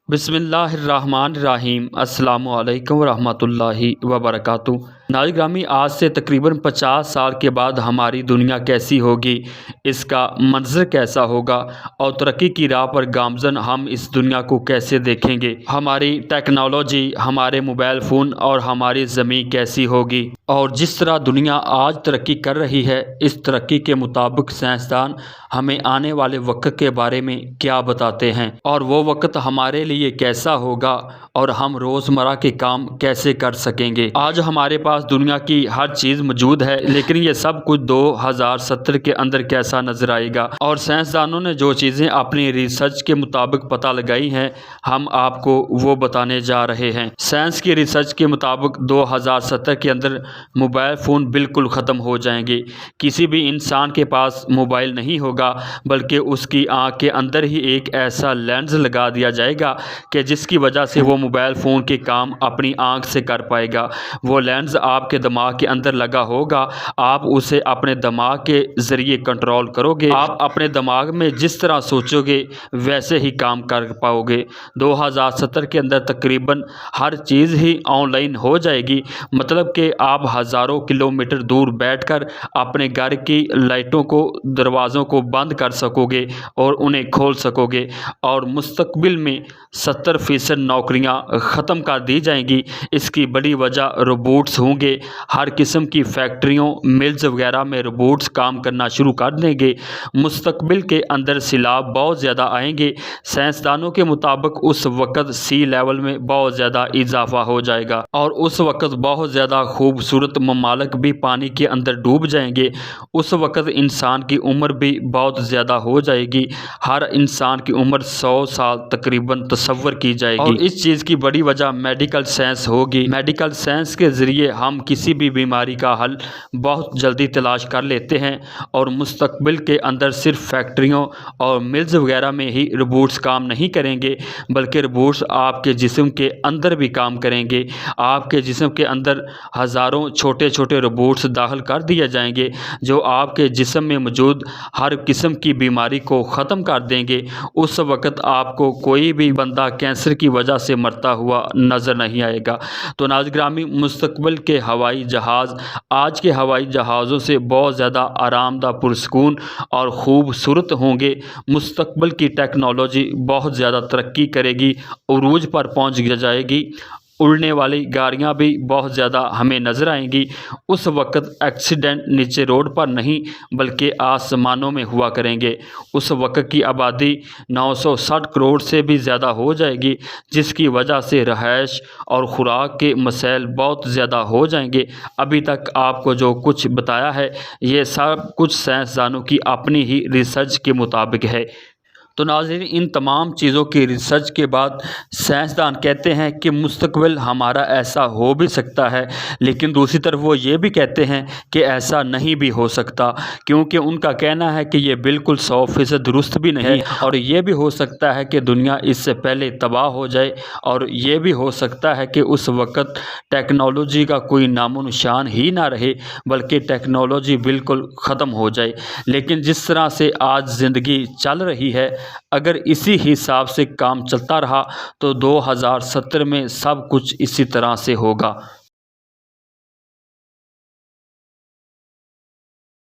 بسم اللہ الرحمن الرحیم۔ السلام علیکم ورحمۃ اللہ وبرکاتہ۔ ناظرین گرامی، آج سے تقریباً 50 سال کے بعد ہماری دنیا کیسی ہوگی، اس کا منظر کیسا ہوگا اور ترقی کی راہ پر گامزن ہم اس دنیا کو کیسے دیکھیں گے، ہماری ٹیکنالوجی، ہمارے موبائل فون اور ہماری زمین کیسی ہوگی۔ اور جس طرح دنیا آج ترقی کر رہی ہے، اس ترقی کے مطابق سائنسدان ہمیں آنے والے وقت کے بارے میں کیا بتاتے ہیں اور وہ وقت ہمارے لیے کیسا ہوگا اور ہم روزمرہ کے کام کیسے کر سکیں گے۔ آج ہمارے پاس دنیا کی ہر چیز موجود ہے، لیکن یہ سب کچھ 2070 کے اندر کیسا نظر آئے گا۔ اور سائنسدانوں نے جو چیزیں اپنی ریسرچ کے مطابق پتہ لگائی ہیں، ہم آپ کو وہ بتانے جا رہے ہیں۔ سائنس کی ریسرچ کے مطابق 2070 کے اندر موبائل فون بالکل ختم ہو جائیں گے۔ کسی بھی انسان کے پاس موبائل نہیں ہوگا، بلکہ اس کی آنکھ کے اندر ہی ایک ایسا لینز لگا دیا جائے گا کہ جس کی وجہ سے وہ موبائل فون کے کام اپنی آنکھ سے کر پائے گا۔ وہ لینز آپ کے دماغ کے اندر لگا ہوگا، آپ اسے اپنے دماغ کے ذریعے کنٹرول کرو گے۔ آپ اپنے دماغ میں جس طرح سوچو گے ویسے ہی کام کر پاؤ گے۔ 2070 کے اندر تقریباً ہر چیز ہی آن لائن ہو جائے گی، مطلب کہ آپ ہزاروں کلومیٹر دور بیٹھ کر اپنے گھر کی لائٹوں کو، دروازوں کو بند کر سکو گے اور انہیں کھول سکو گے۔ اور مستقبل میں 70% نوکریاں ختم کر دی جائیں گی۔ اس کی بڑی وجہ روبوٹس ہوں گے۔ ہر قسم کی فیکٹریوں، ملز وغیرہ میں روبوٹس کام کرنا شروع کر دیں گے۔ مستقبل کے اندر سیلاب بہت زیادہ آئیں گے۔ سائنسدانوں کے مطابق اس وقت سی لیول میں بہت زیادہ اضافہ ہو جائے گا اور اس وقت بہت زیادہ خوبصورت ممالک بھی پانی کے اندر ڈوب جائیں گے۔ اس وقت انسان کی عمر بھی بہت زیادہ ہو جائے گی۔ ہر انسان کی عمر 100 سال تقریباً تصور کی جائے گی۔ اور اس چیز کی بڑی وجہ میڈیکل سائنس ہوگی۔ میڈیکل سائنس کے ذریعے ہم کسی بھی بیماری کا حل بہت جلدی تلاش کر لیتے ہیں اور مستقبل کے اندر صرف فیکٹریوں اور ملز وغیرہ میں ہی روبوٹس کام نہیں کریں گے، بلکہ روبوٹس آپ کے جسم کے اندر بھی کام کریں گے۔ آپ کے جسم کے اندر ہزاروں چھوٹے چھوٹے روبوٹس داخل کر دیے جائیں گے جو آپ کے جسم میں موجود ہر قسم کی بیماری کو ختم کر دیں گے۔ اس وقت آپ کو کوئی بھی بندہ کینسر کی وجہ سے مرتا ہوا نظر نہیں آئے گا۔ تو ناظرین گرامی، مستقبل کے ہوائی جہاز آج کے ہوائی جہازوں سے بہت زیادہ آرام دہ، پرسکون اور خوبصورت ہوں گے۔ مستقبل کی ٹیکنالوجی بہت زیادہ ترقی کرے گی، عروج پر پہنچ جائے گی۔ اڑنے والی گاڑیاں بھی بہت زیادہ ہمیں نظر آئیں گی۔ اس وقت ایکسیڈنٹ نیچے روڈ پر نہیں بلکہ آسمانوں میں ہوا کریں گے۔ اس وقت کی آبادی 960 کروڑ سے بھی زیادہ ہو جائے گی، جس کی وجہ سے رہائش اور خوراک کے مسائل بہت زیادہ ہو جائیں گے۔ ابھی تک آپ کو جو کچھ بتایا ہے، یہ سب کچھ سائنسدانوں کی اپنی ہی ریسرچ کے مطابق ہے۔ تو ناظرین، ان تمام چیزوں کی ریسرچ کے بعد سائنسدان کہتے ہیں کہ مستقبل ہمارا ایسا ہو بھی سکتا ہے، لیکن دوسری طرف وہ یہ بھی کہتے ہیں کہ ایسا نہیں بھی ہو سکتا، کیونکہ ان کا کہنا ہے کہ یہ بالکل 100% درست بھی نہیں، اور یہ بھی ہو سکتا ہے کہ دنیا اس سے پہلے تباہ ہو جائے، اور یہ بھی ہو سکتا ہے کہ اس وقت ٹیکنالوجی کا کوئی نام و نشان ہی نہ رہے، بلکہ ٹیکنالوجی بالکل ختم ہو جائے۔ لیکن جس طرح سے آج زندگی چل رہی ہے، اگر اسی حساب سے کام چلتا رہا تو 2070 میں سب کچھ اسی طرح سے ہوگا۔